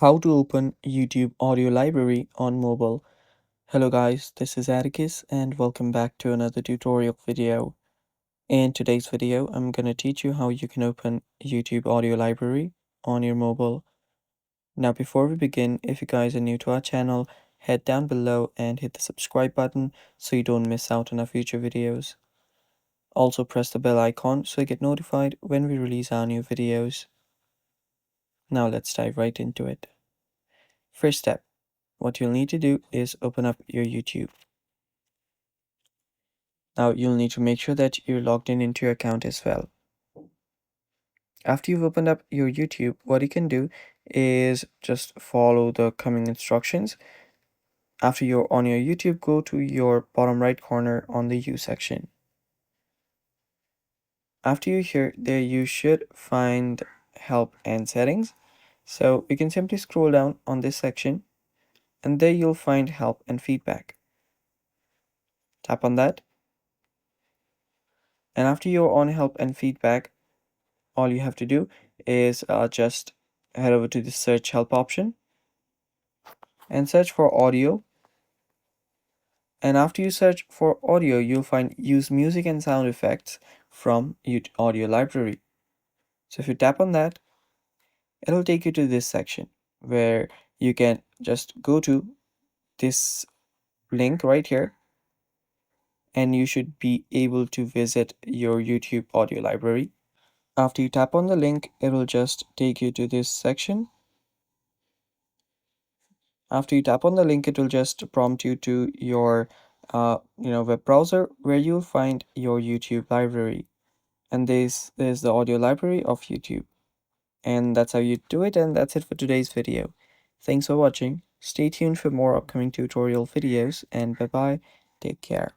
How to open YouTube audio library on mobile. Hello guys, this is Atticus and welcome back to another tutorial video. In today's video, I'm going to teach you how you can open YouTube audio library on your mobile. Now before we begin, if you guys are new to our channel, head down below and hit the subscribe button so you don't miss out on our future videos. Also press the bell icon so you get notified when we release our new videos. Now let's dive right into it. First step. What you'll need to do is open up your YouTube. Now you'll need to make sure that you're logged in into your account as well. After you've opened up your YouTube, what you can do is just follow the coming instructions. After you're on your YouTube, go to your bottom right corner on the U section. After you're here, there you should find help and settings. So you can simply scroll down on this section and there you'll find help and feedback. Tap on that. And after you're on help and feedback, all you have to do is just head over to the search help option and search for audio. And after you search for audio, you'll find use music and sound effects from audio library. So if you tap on that, it'll take you to this section where you can just go to this link right here and you should be able to visit your YouTube audio library. After you tap on the link, it will just take you to this section. After you tap on the link, it will just prompt you to your web browser where you'll find your YouTube library. And this is the audio library of YouTube. And that's how you do it. And that's it for today's video. Thanks for watching. Stay tuned for more upcoming tutorial videos and bye bye. Take care.